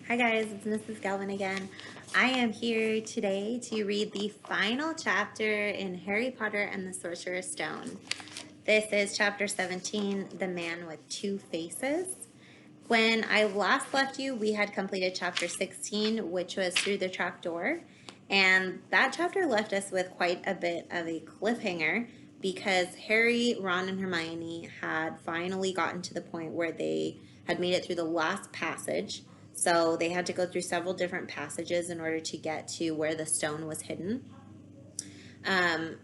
Hi guys, it's Mrs. Galvin again. I am here today to read the final chapter in Harry Potter and the Sorcerer's Stone. This is chapter 17, The Man with Two Faces. When I last left you, we had completed chapter 16, which was Through the Trapdoor. And that chapter left us with quite a bit of a cliffhanger because Harry, Ron, and Hermione had finally gotten to the point where they had made it through the last passage. So they had to go through several different passages in order to get to where the stone was hidden. Harry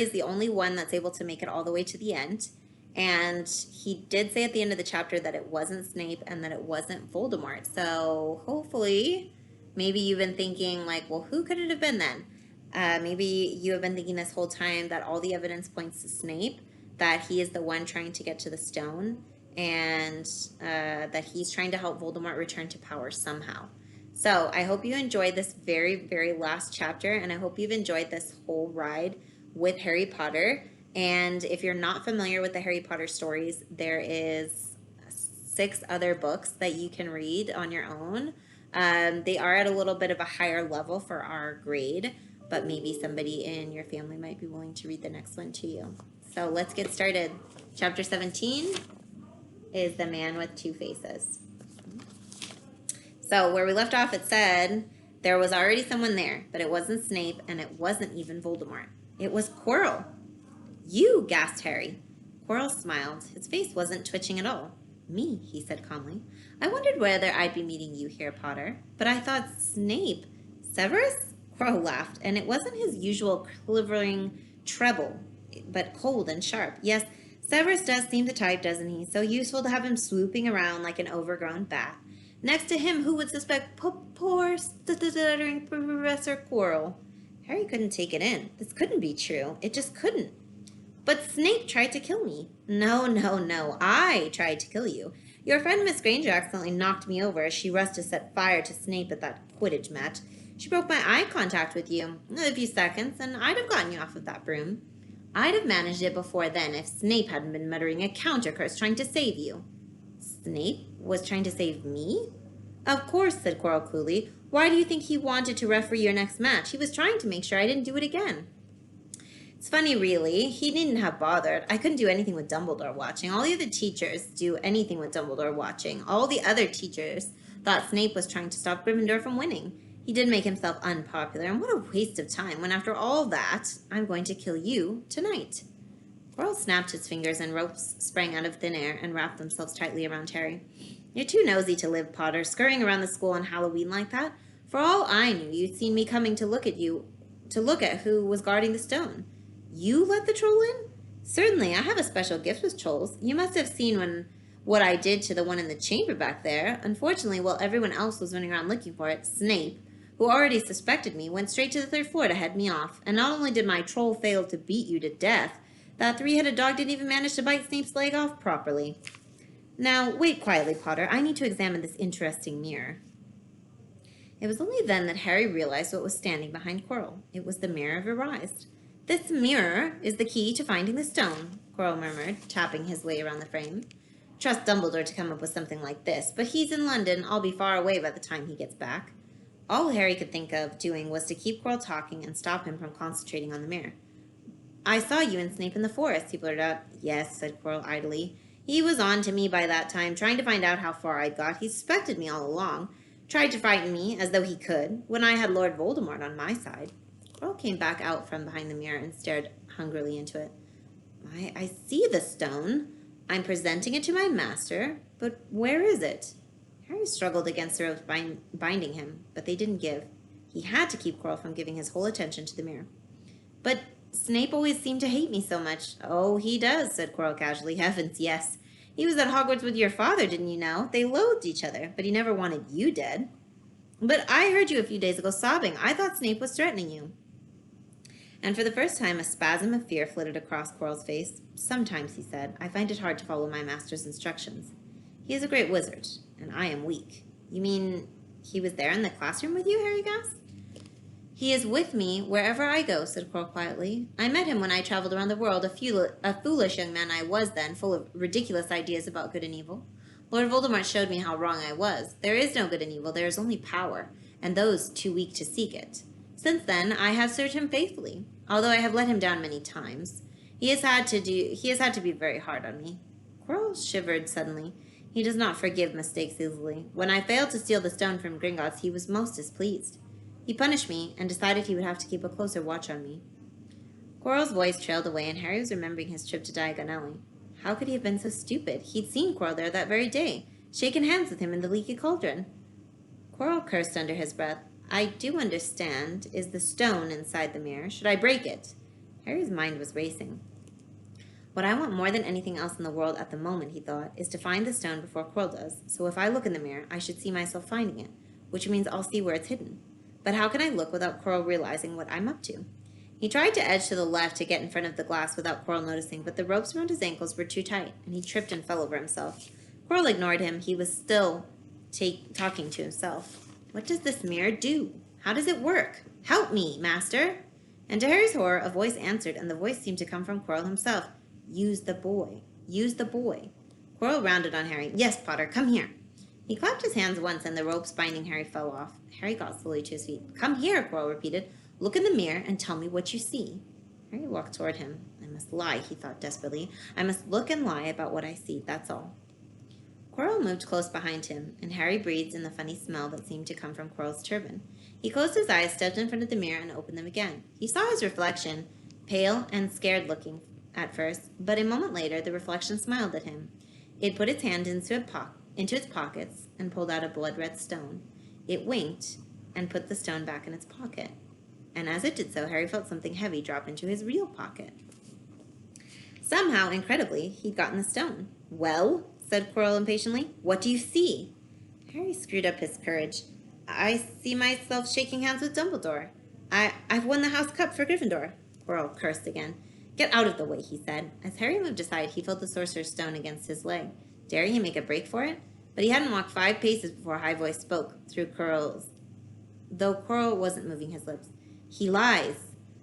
is the only one that's able to make it all the way to the end. And he did say at the end of the chapter that it wasn't Snape and that it wasn't Voldemort. So hopefully, maybe you've been thinking like, well, who could it have been then? Maybe you have been thinking this whole time that all the evidence points to Snape, that he is the one trying to get to the stone, and that he's trying to help Voldemort return to power somehow. So I hope you enjoyed this very, very last chapter, and I hope you've enjoyed this whole ride with Harry Potter. And if you're not familiar with the Harry Potter stories, there is 6 other books that you can read on your own. They are at a little bit of a higher level for our grade, but maybe somebody in your family might be willing to read the next one to you. So let's get started. Chapter 17 is The Man with Two Faces. So where we left off, it said there was already someone there, but it wasn't Snape, and it wasn't even Voldemort. It was Quirrell. You, gasped Harry. Quirrell smiled. His face wasn't twitching at all. Me, he said calmly. I wondered whether I'd be meeting you here, Potter. But I thought Snape. Severus? Quirrell laughed, and it wasn't his usual quivering treble, but cold and sharp. Yes, Severus does seem the type, doesn't he? So useful to have him swooping around like an overgrown bat. Next to him, who would suspect poor stuttering Professor Quirrell? Harry couldn't take it in. This couldn't be true. It just couldn't. But Snape tried to kill me. No, no, no. I tried to kill you. Your friend Miss Granger accidentally knocked me over as she rushed to set fire to Snape at that Quidditch match. She broke my eye contact with you. A few seconds, and I'd have gotten you off of that broom. I'd have managed it before then if Snape hadn't been muttering a counter curse trying to save you. Snape was trying to save me? Of course, said Quirrell coolly. Why do you think he wanted to referee your next match? He was trying to make sure I didn't do it again. It's funny, really. He needn't have bothered. I couldn't do anything with Dumbledore watching. All the other teachers do anything with Dumbledore watching. All the other teachers thought Snape was trying to stop Gryffindor from winning. He did make himself unpopular, and what a waste of time when after all that, I'm going to kill you tonight. Quirrell snapped his fingers and ropes sprang out of thin air and wrapped themselves tightly around Harry. You're too nosy to live, Potter, scurrying around the school on Halloween like that. For all I knew, you'd seen me coming to look at who was guarding the stone. You let the troll in? Certainly, I have a special gift with trolls. You must have seen what I did to the one in the chamber back there. Unfortunately, while everyone else was running around looking for it, Snape, who already suspected me, went straight to the 3rd floor to head me off. And not only did my troll fail to beat you to death, that 3-headed dog didn't even manage to bite Snape's leg off properly. Now, wait quietly, Potter. I need to examine this interesting mirror. It was only then that Harry realized what was standing behind Quirrell. It was the Mirror of Erised. This mirror is the key to finding the stone, Quirrell murmured, tapping his way around the frame. Trust Dumbledore to come up with something like this, but he's in London. I'll be far away by the time he gets back. All Harry could think of doing was to keep Quirrell talking and stop him from concentrating on the mirror. I saw you and Snape in the forest, he blurted out. Yes, said Quirrell idly. He was on to me by that time, trying to find out how far I'd got. He suspected me all along. Tried to frighten me, as though he could, when I had Lord Voldemort on my side. Quirrell came back out from behind the mirror and stared hungrily into it. I see the stone. I'm presenting it to my master, but where is it? Harry struggled against the ropes binding him, but they didn't give. He had to keep Quirrell from giving his whole attention to the mirror. But Snape always seemed to hate me so much. Oh, he does, said Quirrell casually. Heavens, yes. He was at Hogwarts with your father, didn't you know? They loathed each other, but he never wanted you dead. But I heard you a few days ago sobbing. I thought Snape was threatening you. And for the first time, a spasm of fear flitted across Quirrell's face. Sometimes, he said, I find it hard to follow my master's instructions. He is a great wizard, and I am weak. You mean he was there in the classroom with you, Harry gasped? He is with me wherever I go, said Quirrell quietly. I met him when I traveled around the world, a foolish young man I was then, full of ridiculous ideas about good and evil. Lord Voldemort showed me how wrong I was. There is no good and evil, there is only power, and those too weak to seek it. Since then, I have served him faithfully, although I have let him down many times. He has had to be very hard on me. Quirrell shivered suddenly. He does not forgive mistakes easily. When I failed to steal the stone from Gringotts, he was most displeased. He punished me and decided he would have to keep a closer watch on me. Quirrell's voice trailed away, and Harry was remembering his trip to Diagon Alley. How could he have been so stupid? He'd seen Quirrell there that very day, shaken hands with him in the leaky cauldron. Quirrell cursed under his breath. I do understand. Is the stone inside the mirror? Should I break it? Harry's mind was racing. What I want more than anything else in the world at the moment, he thought, is to find the stone before Quirrell does. So if I look in the mirror, I should see myself finding it, which means I'll see where it's hidden. But how can I look without Quirrell realizing what I'm up to? He tried to edge to the left to get in front of the glass without Quirrell noticing, but the ropes around his ankles were too tight, and he tripped and fell over himself. Quirrell ignored him. He was still talking to himself. What does this mirror do? How does it work? Help me, master! And to Harry's horror, a voice answered, and the voice seemed to come from Quirrell himself. Use the boy. Use the boy. Quirrell rounded on Harry. Yes, Potter, come here. He clapped his hands once, and the ropes binding Harry fell off. Harry got slowly to his feet. Come here, Quirrell repeated. Look in the mirror and tell me what you see. Harry walked toward him. I must lie, he thought desperately. I must look and lie about what I see, that's all. Quirrell moved close behind him, and Harry breathed in the funny smell that seemed to come from Quirrell's turban. He closed his eyes, stepped in front of the mirror, and opened them again. He saw his reflection, pale and scared-looking at first, but a moment later the reflection smiled at him. It put its hand into its pockets and pulled out a blood-red stone. It winked and put the stone back in its pocket. And as it did so, Harry felt something heavy drop into his real pocket. Somehow, incredibly, he'd gotten the stone. Well, said Quirrell impatiently, what do you see? Harry screwed up his courage. I see myself shaking hands with Dumbledore. I've won the House Cup for Gryffindor. Quirrell cursed again. Get out of the way, he said. As Harry moved aside, he felt the Sorcerer's Stone against his leg. Dare he make a break for it? But he hadn't walked 5 paces before a high voice spoke through Quirrell's, though Quirrell wasn't moving his lips. He lies.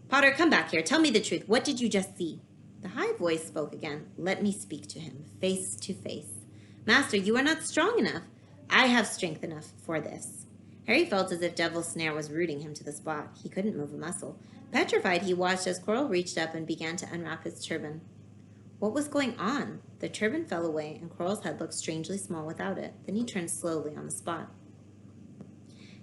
Potter, come back here. Tell me the truth. What did you just see? The high voice spoke again. Let me speak to him, face to face. Master, you are not strong enough. I have strength enough for this. Harry felt as if Devil's Snare was rooting him to the spot. He couldn't move a muscle. Petrified, he watched as Quirrell reached up and began to unwrap his turban. What was going on? The turban fell away, and Quirrell's head looked strangely small without it. Then he turned slowly on the spot.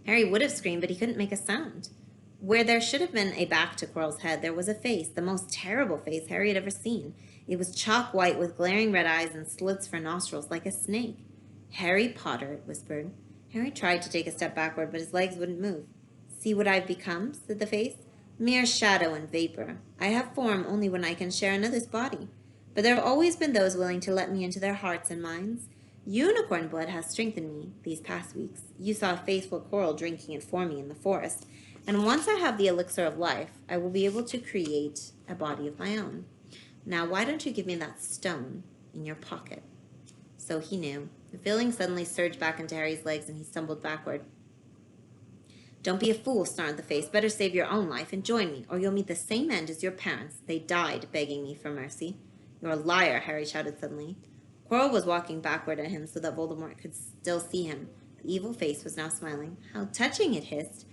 Harry would have screamed, but he couldn't make a sound. Where there should have been a back to Quirrell's head, there was a face, the most terrible face Harry had ever seen. It was chalk white with glaring red eyes and slits for nostrils like a snake. Harry Potter, it whispered. Harry tried to take a step backward, but his legs wouldn't move. See what I've become, said the face. Mere shadow and vapor. I have form only when I can share another's body. But there have always been those willing to let me into their hearts and minds. Unicorn blood has strengthened me these past weeks. You saw faithful Quirrell drinking it for me in the forest. And once I have the elixir of life, I will be able to create a body of my own. Now, why don't you give me that stone in your pocket? So he knew. The feeling suddenly surged back into Harry's legs, and he stumbled backward. Don't be a fool, snarled the face. Better save your own life and join me, or you'll meet the same end as your parents. They died begging me for mercy. You're a liar, Harry shouted suddenly. Quirrell was walking backward at him so that Voldemort could still see him. The evil face was now smiling. How touching, it hissed.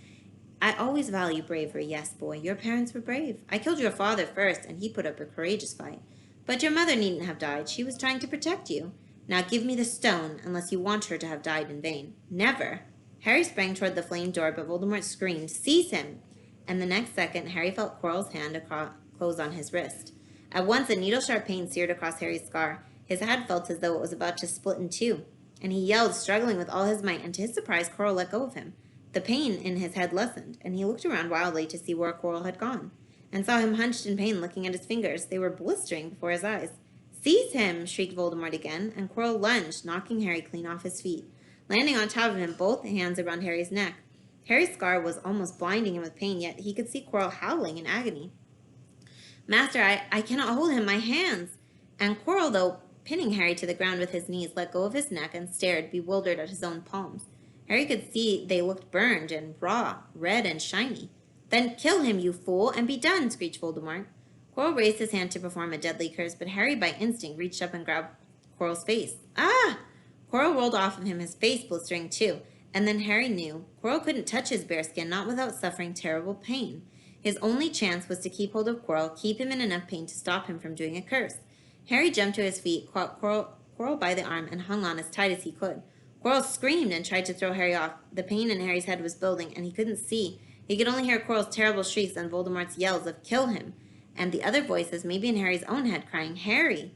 I always value bravery, yes, boy. Your parents were brave. I killed your father first, and he put up a courageous fight. But your mother needn't have died. She was trying to protect you. Now give me the stone, unless you want her to have died in vain. Never. Harry sprang toward the flame door, but Voldemort screamed, Seize him! And the next second, Harry felt Quirrell's hand close on his wrist. At once, a needle-sharp pain seared across Harry's scar. His head felt as though it was about to split in two, and he yelled, struggling with all his might, and to his surprise, Quirrell let go of him. The pain in his head lessened, and he looked around wildly to see where Quirrell had gone, and saw him hunched in pain looking at his fingers. They were blistering before his eyes. Seize him! Shrieked Voldemort again, and Quirrell lunged, knocking Harry clean off his feet, landing on top of him, both hands around Harry's neck. Harry's scar was almost blinding him with pain, yet he could see Quirrell howling in agony. Master, I cannot hold him, my hands! And Quirrell, though pinning Harry to the ground with his knees, let go of his neck and stared, bewildered at his own palms. Harry could see they looked burned and raw, red and shiny. Then kill him, you fool, and be done, screeched Voldemort. Quirrell raised his hand to perform a deadly curse, but Harry, by instinct, reached up and grabbed Quirrell's face. Ah! Quirrell rolled off of him, his face blistering too, and then Harry knew Quirrell couldn't touch his bear skin, not without suffering terrible pain. His only chance was to keep hold of Quirrell, keep him in enough pain to stop him from doing a curse. Harry jumped to his feet, caught Quirrell by the arm, and hung on as tight as he could. Quirrell screamed and tried to throw Harry off. The pain in Harry's head was building, and he couldn't see. He could only hear Quirrell's terrible shrieks and Voldemort's yells of "Kill him!" and the other voices, maybe in Harry's own head, crying, "Harry!"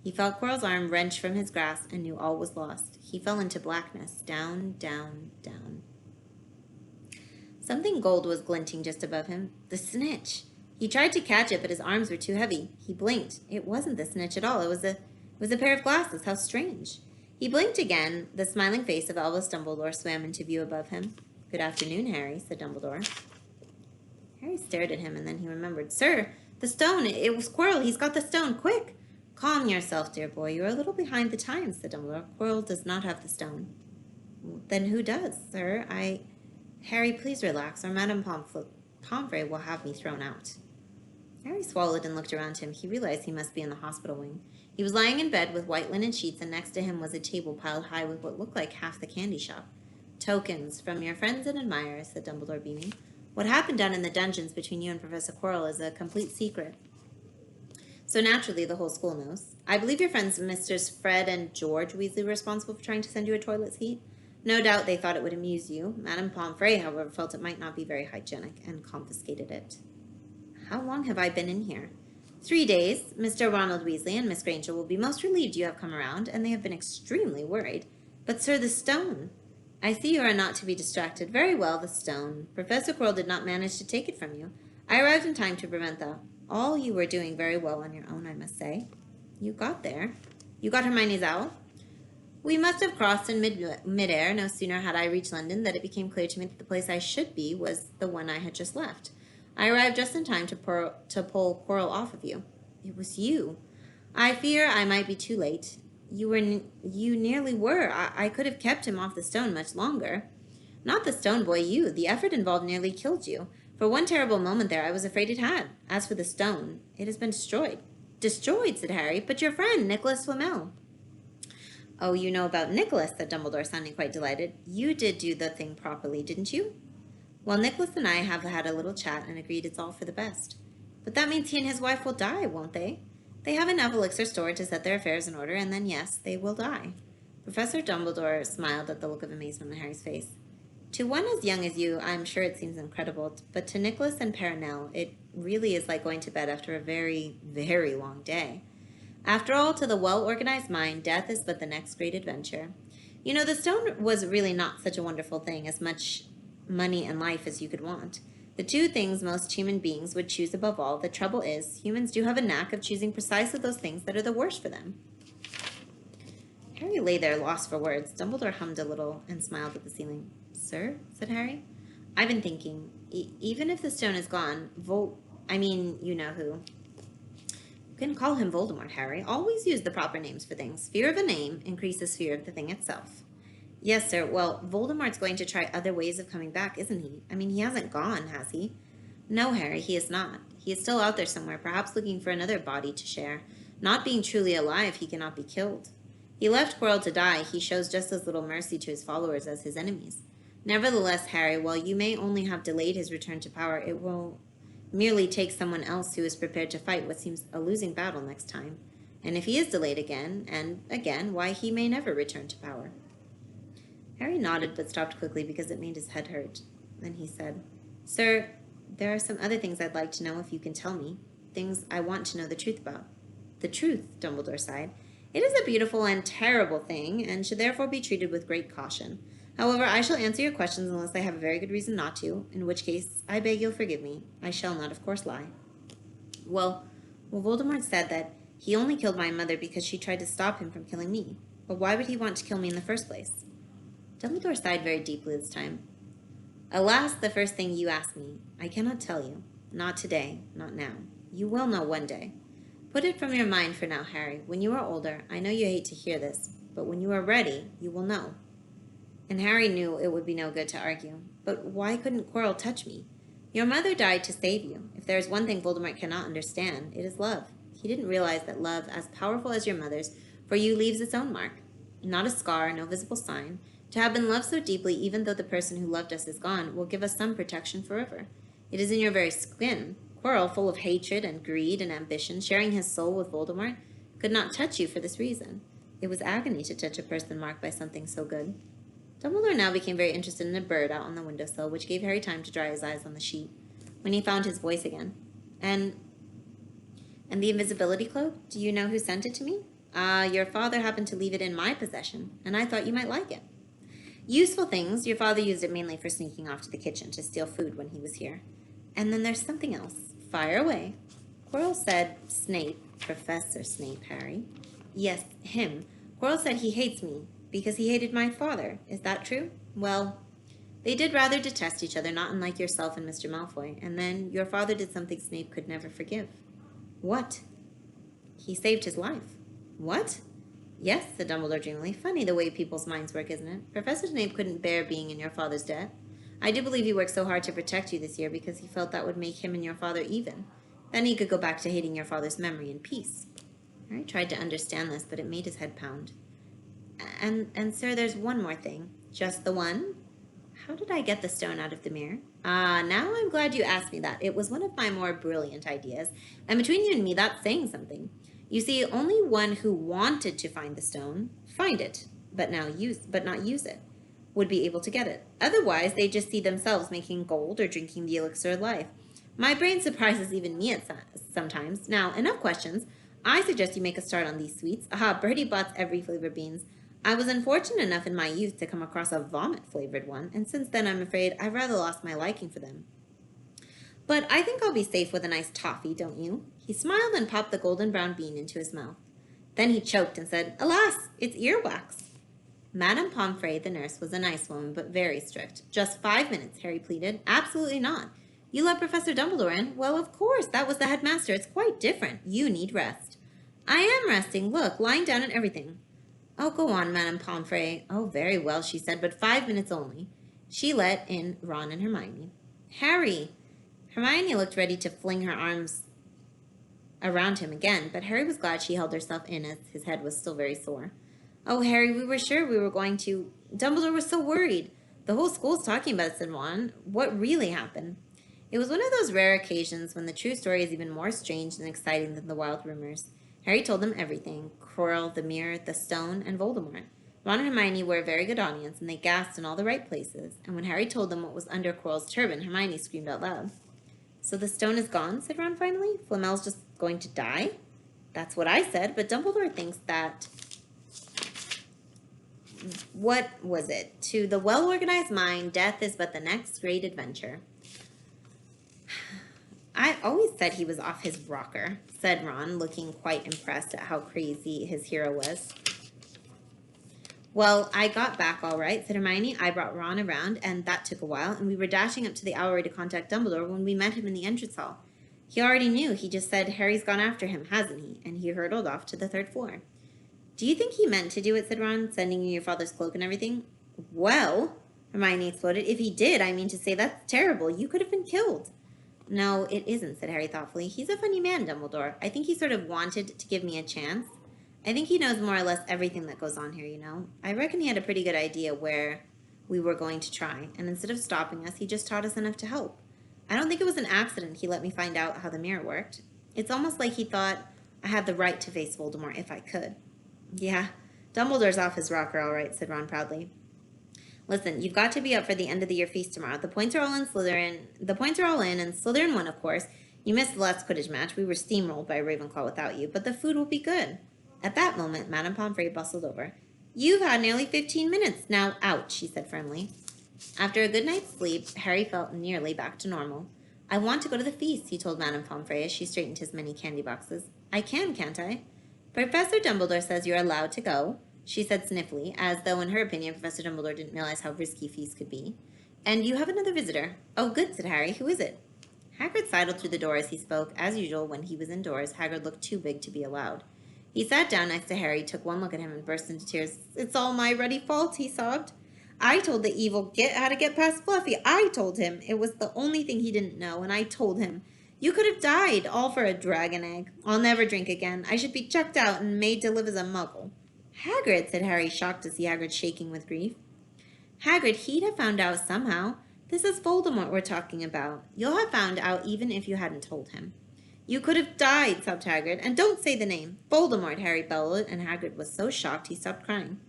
He felt Quirrell's arm wrenched from his grasp and knew all was lost. He fell into blackness, down, down, down. Something gold was glinting just above him. The snitch. He tried to catch it, but his arms were too heavy. He blinked. It wasn't the snitch at all. It was a pair of glasses. How strange. He blinked again. The smiling face of Albus Dumbledore swam into view above him. "Good afternoon, Harry," said Dumbledore. Harry stared at him, and then he remembered. "Sir, the stone. It was Quirrell. He's got the stone. Quick!" "Calm yourself, dear boy. You're a little behind the times," said Dumbledore. "Quirrell does not have the stone." "Then who does, sir? Harry, please relax, or Madame Pomfrey will have me thrown out." Harry swallowed and looked around him. He realized he must be in the hospital wing. He was lying in bed with white linen sheets, and next to him was a table piled high with what looked like half the candy shop. "Tokens from your friends and admirers," said Dumbledore, beaming. "What happened down in the dungeons between you and Professor Quirrell is a complete secret. So naturally, the whole school knows. I believe your friends, Misters Fred and George Weasley, were responsible for trying to send you a toilet seat. No doubt they thought it would amuse you. Madame Pomfrey, however, felt it might not be very hygienic and confiscated it." "How long have I been in here?" 3 days. Mr. Ronald Weasley and Miss Granger will be most relieved you have come around, and they have been extremely worried. But, sir, the stone. I see you are not to be distracted. Very well, the stone. Professor Quirrell did not manage to take it from you. I arrived in time to prevent that. All you were doing very well on your own, I must say. You got there. You got Hermione's owl? We must have crossed in mid-air. No sooner had I reached London that it became clear to me that the place I should be was the one I had just left. I arrived just in time to pull Quirrell off of you. It was you. I fear I might be too late. You nearly were. I could have kept him off the stone much longer. Not the stone, boy, you. The effort involved nearly killed you. For one terrible moment there, I was afraid it had. As for the stone, it has been destroyed. Destroyed, said Harry. But your friend, Nicholas Flamel. Oh, you know about Nicholas, said Dumbledore, sounding quite delighted. You did do the thing properly, didn't you? Well, Nicholas and I have had a little chat and agreed it's all for the best. But that means he and his wife will die, won't they? They have enough elixir stored to set their affairs in order, and then, yes, they will die. Professor Dumbledore smiled at the look of amazement on Harry's face. To one as young as you, I'm sure it seems incredible, but to Nicholas and Perenelle, it really is like going to bed after a very, very long day. After all, to the well-organized mind, death is but the next great adventure. You know, the stone was really not such a wonderful thing, as much money and life as you could want. The two things most human beings would choose above all. The trouble is, humans do have a knack of choosing precisely those things that are the worst for them. Harry lay there, lost for words. Dumbledore hummed a little and smiled at the ceiling. Sir, said Harry, I've been thinking, even if the stone is gone, you know who. You can call him Voldemort, Harry. Always use the proper names for things. Fear of a name increases fear of the thing itself. Yes, sir. Well, Voldemort's going to try other ways of coming back, isn't he? I mean, he hasn't gone, has he? No, Harry, he is not. He is still out there somewhere, perhaps looking for another body to share. Not being truly alive, he cannot be killed. He left Quirrell to die. He shows just as little mercy to his followers as his enemies. Nevertheless, Harry, while you may only have delayed his return to power, it will merely take someone else who is prepared to fight what seems a losing battle next time. And if he is delayed again and again, why, he may never return to power. Harry nodded but stopped quickly because it made his head hurt. Then he said, Sir, there are some other things I'd like to know if you can tell me. Things I want to know the truth about. The truth, Dumbledore sighed. It is a beautiful and terrible thing, and should therefore be treated with great caution. However, I shall answer your questions unless I have a very good reason not to, in which case I beg you'll forgive me. I shall not, of course, lie. Well, Voldemort said that he only killed my mother because she tried to stop him from killing me. But why would he want to kill me in the first place? Dumbledore sighed very deeply this time. Alas, the first thing you ask me. I cannot tell you. Not today, not now. You will know one day. Put it from your mind for now, Harry. When you are older, I know you hate to hear this, but when you are ready, you will know. And Harry knew it would be no good to argue. But why couldn't Quirrell touch me? Your mother died to save you. If there is one thing Voldemort cannot understand, it is love. He didn't realize that love, as powerful as your mother's, for you leaves its own mark. Not a scar, no visible sign. To have been loved so deeply, even though the person who loved us is gone, will give us some protection forever. It is in your very skin. Quirrell, full of hatred and greed and ambition, sharing his soul with Voldemort, could not touch you for this reason. It was agony to touch a person marked by something so good. Dumbledore now became very interested in a bird out on the windowsill, which gave Harry time to dry his eyes on the sheet. When he found his voice again. And the invisibility cloak? Do you know who sent it to me? Your father happened to leave it in my possession, and I thought you might like it. Useful things. Your father used it mainly for sneaking off to the kitchen to steal food when he was here. And then there's something else. Fire away. Quirrell said, Snape, Professor Snape, Harry. Yes, him. Quirrell said he hates me because he hated my father. Is that true? Well, they did rather detest each other, not unlike yourself and Mr. Malfoy. And then your father did something Snape could never forgive. What? He saved his life. What? Yes, said Dumbledore dreamily. Funny the way people's minds work, isn't it? Professor Snape couldn't bear being in your father's debt. I do believe he worked so hard to protect you this year because he felt that would make him and your father even. Then he could go back to hating your father's memory in peace. Harry tried to understand this, but it made his head pound. And sir, there's one more thing. Just the one? How did I get the stone out of the mirror? Now I'm glad you asked me that. It was one of my more brilliant ideas. And between you and me, that's saying something. You see, only one who wanted to find the stone, find it, but not use it, would be able to get it. Otherwise, they just see themselves making gold or drinking the elixir of life. My brain surprises even me at sometimes. Now, enough questions. I suggest you make a start on these sweets. Aha, Bertie bots every flavor beans. I was unfortunate enough in my youth to come across a vomit-flavored one, and since then I'm afraid I've rather lost my liking for them. But I think I'll be safe with a nice toffee, don't you? He smiled and popped the golden brown bean into his mouth. Then he choked and said, Alas, it's earwax. Madame Pomfrey, the nurse, was a nice woman, but very strict. Just 5 minutes, Harry pleaded. Absolutely not. You let Professor Dumbledore in? Well, of course, that was the headmaster. It's quite different. You need rest. I am resting. Look, lying down and everything. Oh, go on, Madame Pomfrey. Oh, very well, she said, but 5 minutes only. She let in Ron and Hermione. Harry! Hermione looked ready to fling her arms around him again, but Harry was glad she held herself in as his head was still very sore. Oh, Harry, we were sure we were going to... Dumbledore was so worried. The whole school's talking about it, said Ron. What really happened? It was one of those rare occasions when the true story is even more strange and exciting than the wild rumors. Harry told them everything. Quirrell, the mirror, the stone, and Voldemort. Ron and Hermione were a very good audience, and they gasped in all the right places. And when Harry told them what was under Quirrell's turban, Hermione screamed out loud. So the stone is gone, said Ron finally. Flamel's just going to die? That's what I said, but Dumbledore thinks that... What was it? To the well-organized mind, death is but the next great adventure. I always said he was off his rocker, said Ron, looking quite impressed at how crazy his hero was. Well, I got back all right, said Hermione. I brought Ron around, and that took a while, and we were dashing up to the Owlery to contact Dumbledore when we met him in the entrance hall. He already knew. He just said, Harry's gone after him, hasn't he? And he hurtled off to the 3rd floor. Do you think he meant to do it, said Ron, sending you your father's cloak and everything? Well, Hermione exploded, if he did, I mean to say, that's terrible. You could have been killed. No, it isn't, said Harry thoughtfully. He's a funny man, Dumbledore. I think he sort of wanted to give me a chance. I think he knows more or less everything that goes on here, you know. I reckon he had a pretty good idea where we were going to try, and instead of stopping us, he just taught us enough to help. I don't think it was an accident he let me find out how the mirror worked. It's almost like he thought I had the right to face Voldemort if I could. Yeah, Dumbledore's off his rocker, all right, said Ron proudly. Listen, you've got to be up for the end of the year feast tomorrow. The points are all in, and Slytherin won, of course. You missed the last Quidditch match. We were steamrolled by Ravenclaw without you, but the food will be good. At that moment, Madame Pomfrey bustled over. You've had nearly 15 minutes. Now out, she said firmly. After a good night's sleep, Harry felt nearly back to normal. I want to go to the feast, he told Madame Pomfrey as she straightened his many candy boxes. I can, can't I? Professor Dumbledore says you're allowed to go, she said sniffly, as though in her opinion Professor Dumbledore didn't realize how risky feasts could be. And you have another visitor. Oh, good, said Harry. Who is it? Hagrid sidled through the door as he spoke. As usual, when he was indoors, Hagrid looked too big to be allowed. He sat down next to Harry, took one look at him, and burst into tears. It's all my ruddy fault, he sobbed. I told the evil git how to get past Fluffy. I told him. It was the only thing he didn't know, and I told him. You could have died, all for a dragon egg. I'll never drink again. I should be chucked out and made to live as a muggle. Hagrid, said Harry, shocked to see Hagrid shaking with grief. Hagrid, he'd have found out somehow. This is Voldemort we're talking about. You'll have found out even if you hadn't told him. You could have died, sobbed Hagrid. And don't say the name. Voldemort, Harry bellowed, and Hagrid was so shocked he stopped crying.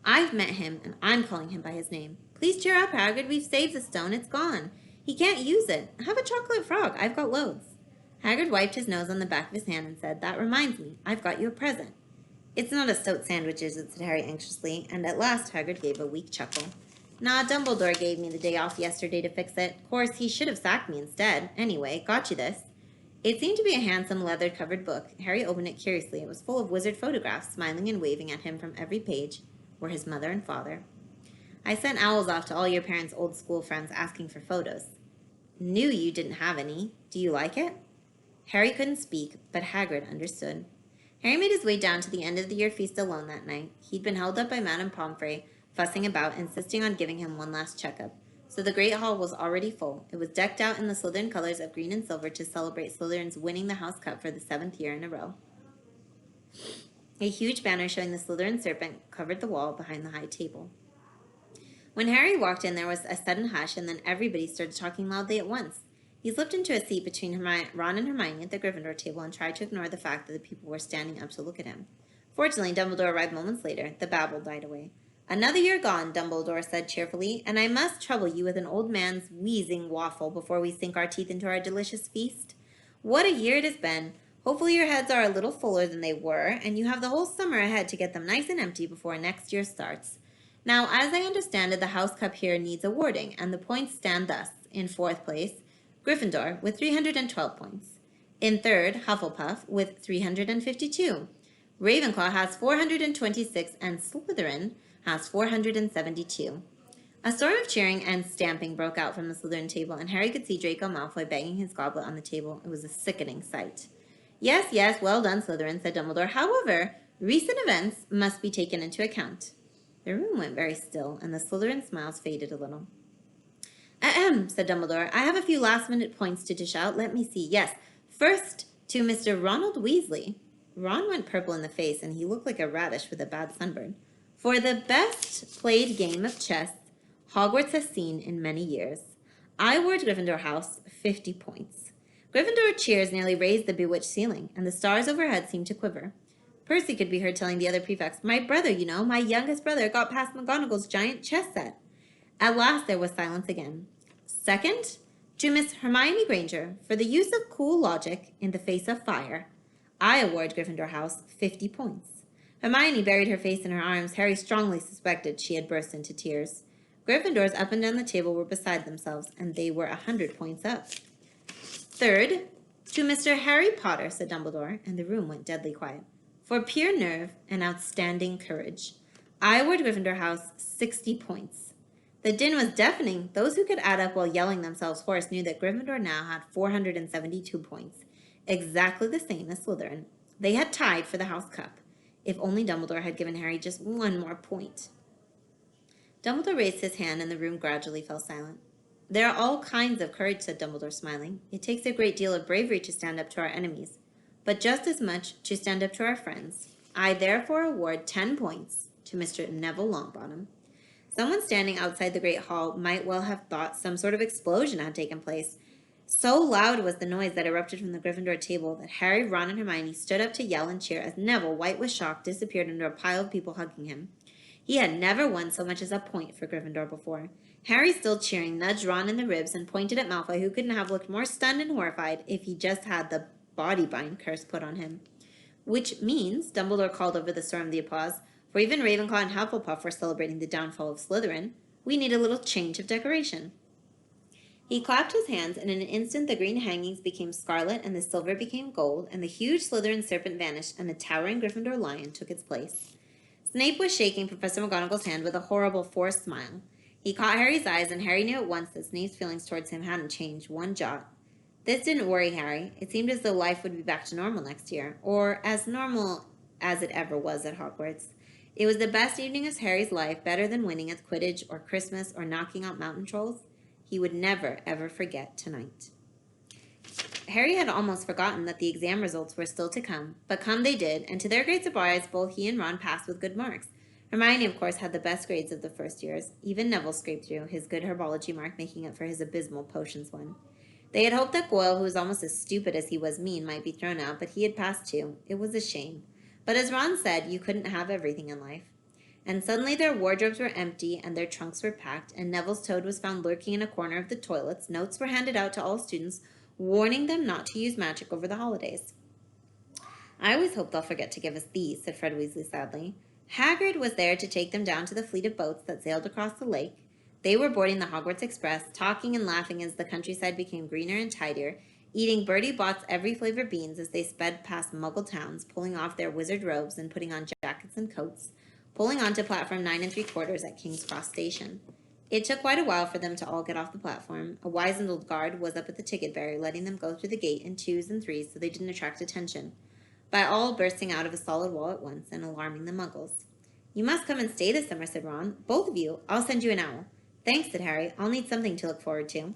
I've met him, and I'm calling him by his name. Please cheer up, Hagrid. We've saved the stone. It's gone. He can't use it. Have a chocolate frog. I've got loads. Hagrid wiped his nose on the back of his hand and said, That reminds me. I've got you a present. It's not a stoat sandwich, is it? Said Harry anxiously, and at last Hagrid gave a weak chuckle. Nah, Dumbledore gave me the day off yesterday to fix it. Of course, he should have sacked me instead. Anyway, got you this. It seemed to be a handsome leather-covered book. Harry opened it curiously. It was full of wizard photographs. Smiling and waving at him from every page were his mother and father. I sent owls off to all your parents' old school friends asking for photos. Knew you didn't have any. Do you like it? Harry couldn't speak, but Hagrid understood. Harry made his way down to the end of the year feast alone that night. He'd been held up by Madame Pomfrey, fussing about, insisting on giving him one last checkup. So the Great Hall was already full. It was decked out in the Slytherin colors of green and silver to celebrate Slytherin's winning the House Cup for the 7th year in a row. A huge banner showing the Slytherin serpent covered the wall behind the high table. When Harry walked in, there was a sudden hush, and then everybody started talking loudly at once. He slipped into a seat between Ron and Hermione at the Gryffindor table and tried to ignore the fact that the people were standing up to look at him. Fortunately, Dumbledore arrived moments later. The babble died away. Another year gone, Dumbledore said cheerfully, and I must trouble you with an old man's wheezing waffle before we sink our teeth into our delicious feast. What a year it has been. Hopefully your heads are a little fuller than they were, and you have the whole summer ahead to get them nice and empty before next year starts. Now, as I understand it, the House Cup here needs awarding, and the points stand thus. In 4th place, Gryffindor with 312 points. In 3rd, Hufflepuff with 352. Ravenclaw has 426, and Slytherin has 472. A storm of cheering and stamping broke out from the Slytherin table, and Harry could see Draco Malfoy banging his goblet on the table. It was a sickening sight. Yes, yes, well done, Slytherin, said Dumbledore. However, recent events must be taken into account. The room went very still, and the Slytherin smiles faded a little. Ahem, said Dumbledore. I have a few last-minute points to dish out. Let me see. Yes, first, to Mr. Ronald Weasley. Ron went purple in the face, and he looked like a radish with a bad sunburn. For the best played game of chess Hogwarts has seen in many years. I award Gryffindor House 50 points. Gryffindor cheers nearly raised the bewitched ceiling, and the stars overhead seemed to quiver. Percy could be heard telling the other prefects, My brother, you know, my youngest brother got past McGonagall's giant chess set. At last there was silence again. Second, to Miss Hermione Granger, for the use of cool logic in the face of fire. I award Gryffindor House 50 points. Hermione buried her face in her arms. Harry strongly suspected she had burst into tears. Gryffindors up and down the table were beside themselves, and they were 100 points up. Third, to Mr. Harry Potter, said Dumbledore, and the room went deadly quiet, for pure nerve and outstanding courage. I award Gryffindor House 60 points. The din was deafening. Those who could add up while yelling themselves hoarse knew that Gryffindor now had 472 points, exactly the same as Slytherin. They had tied for the House Cup. If only Dumbledore had given Harry just one more point. Dumbledore raised his hand, and the room gradually fell silent. There are all kinds of courage, said Dumbledore, smiling. It takes a great deal of bravery to stand up to our enemies, but just as much to stand up to our friends. I therefore award 10 points to Mr. Neville Longbottom. Someone standing outside the Great Hall might well have thought some sort of explosion had taken place. So loud was the noise that erupted from the Gryffindor table that Harry, Ron, and Hermione stood up to yell and cheer as Neville, white with shock, disappeared under a pile of people hugging him. He had never won so much as a point for Gryffindor before. Harry, still cheering, nudged Ron in the ribs and pointed at Malfoy, who couldn't have looked more stunned and horrified if he just had the body bind curse put on him. Which means, Dumbledore called over the storm of the applause, for even Ravenclaw and Hufflepuff were celebrating the downfall of Slytherin, we need a little change of decoration. He clapped his hands, and in an instant the green hangings became scarlet, and the silver became gold, and the huge Slytherin serpent vanished, and the towering Gryffindor lion took its place. Snape was shaking Professor McGonagall's hand with a horrible, forced smile. He caught Harry's eyes, and Harry knew at once that Snape's feelings towards him hadn't changed one jot. This didn't worry Harry. It seemed as though life would be back to normal next year, or as normal as it ever was at Hogwarts. It was the best evening of Harry's life, better than winning at Quidditch or Christmas or knocking out mountain trolls. He would never, ever forget tonight. Harry had almost forgotten that the exam results were still to come, but come they did, and to their great surprise, both he and Ron passed with good marks. Hermione, of course, had the best grades of the first years. Even Neville scraped through, his good herbology mark making up for his abysmal potions one. They had hoped that Goyle, who was almost as stupid as he was mean, might be thrown out, but he had passed too. It was a shame. But as Ron said, you couldn't have everything in life. And suddenly their wardrobes were empty and their trunks were packed, and Neville's toad was found lurking in a corner of the toilets. Notes were handed out to all students, warning them not to use magic over the holidays. I always hope they'll forget to give us these, said Fred Weasley sadly. Hagrid was there to take them down to the fleet of boats that sailed across the lake. They were boarding the Hogwarts Express, talking and laughing as the countryside became greener and tidier, eating Bertie Bott's every flavor beans as they sped past Muggle towns, pulling off their wizard robes and putting on jackets and coats, pulling onto platform 9 3/4 at King's Cross Station. It took quite a while for them to all get off the platform. A wizened old guard was up at the ticket barrier, letting them go through the gate in 2s and 3s so they didn't attract attention, by all bursting out of a solid wall at once and alarming the Muggles. You must come and stay this summer, said Ron. Both of you. I'll send you an owl. Thanks, said Harry. I'll need something to look forward to.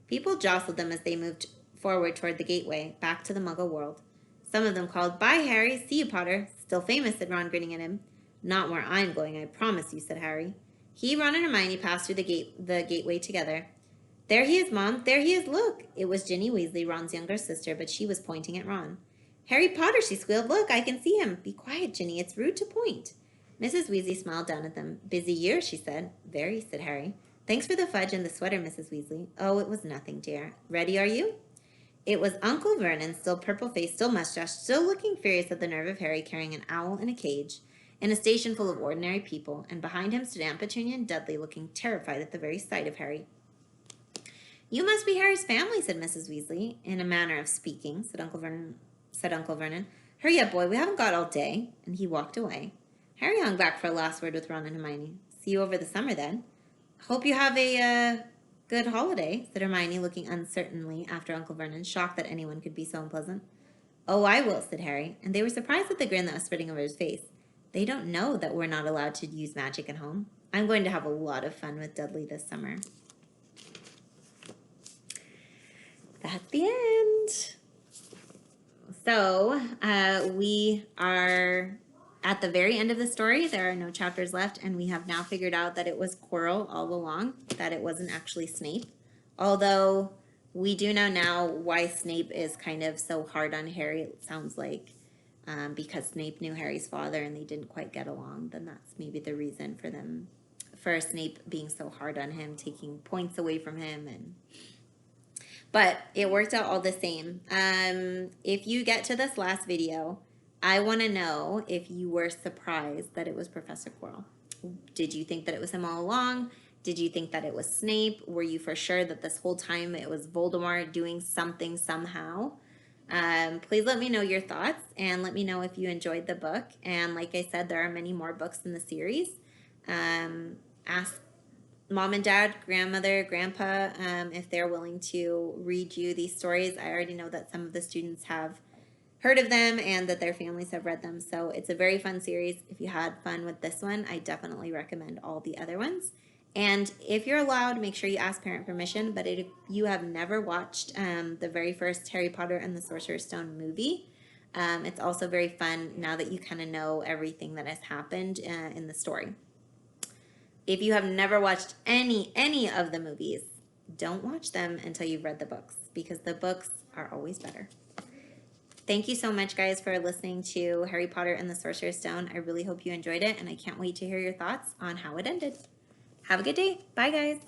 People jostled them as they moved forward toward the gateway, back to the Muggle world. Some of them called, Bye, Harry. See you, Potter. Still famous, said Ron, grinning at him. Not where I'm going, I promise you, said Harry. He, Ron, and Hermione passed through the gateway together. There he is, Mom. There he is, look. It was Ginny Weasley, Ron's younger sister, but she was pointing at Ron. Harry Potter, she squealed. Look, I can see him. Be quiet, Ginny. It's rude to point. Mrs. Weasley smiled down at them. Busy year, she said. Very, said Harry. Thanks for the fudge and the sweater, Mrs. Weasley. Oh, it was nothing, dear. Ready, are you? It was Uncle Vernon, still purple-faced, still mustached, still looking furious at the nerve of Harry carrying an owl in a cage, in a station full of ordinary people, and behind him stood Aunt Petunia and Dudley, looking terrified at the very sight of Harry. You must be Harry's family, said Mrs. Weasley. In a manner of speaking, said Uncle Vernon. Hurry up, boy, we haven't got all day. And he walked away. Harry hung back for a last word with Ron and Hermione. See you over the summer, then. Hope you have a good holiday, said Hermione, looking uncertainly after Uncle Vernon, shocked that anyone could be so unpleasant. Oh, I will, said Harry, and they were surprised at the grin that was spreading over his face. They don't know that we're not allowed to use magic at home. I'm going to have a lot of fun with Dudley this summer. That's the end. So we are at the very end of the story. There are no chapters left, and we have now figured out that it was Quirrell all along, that it wasn't actually Snape. Although we do know now why Snape is kind of so hard on Harry, it sounds like, because Snape knew Harry's father and they didn't quite get along. Then that's maybe the reason for Snape being so hard on him, taking points away from him. But it worked out all the same. If you get to this last video, I want to know if you were surprised that it was Professor Quirrell. Did you think that it was him all along? Did you think that it was Snape? Were you for sure that this whole time it was Voldemort doing something somehow? Please let me know your thoughts and let me know if you enjoyed the book. And like I said, there are many more books in the series. Ask Mom and Dad, grandmother, grandpa, if they're willing to read you these stories. I already know that some of the students have heard of them and that their families have read them. So it's a very fun series. If you had fun with this one, I definitely recommend all the other ones. And if you're allowed, make sure you ask parent permission. But if you have never watched the very first Harry Potter and the Sorcerer's Stone movie, it's also very fun now that you kind of know everything that has happened in the story. If you have never watched any of the movies, don't watch them until you've read the books, because the books are always better. Thank you so much, guys, for listening to Harry Potter and the Sorcerer's Stone. I really hope you enjoyed it, and I can't wait to hear your thoughts on how it ended. Have a good day. Bye, guys.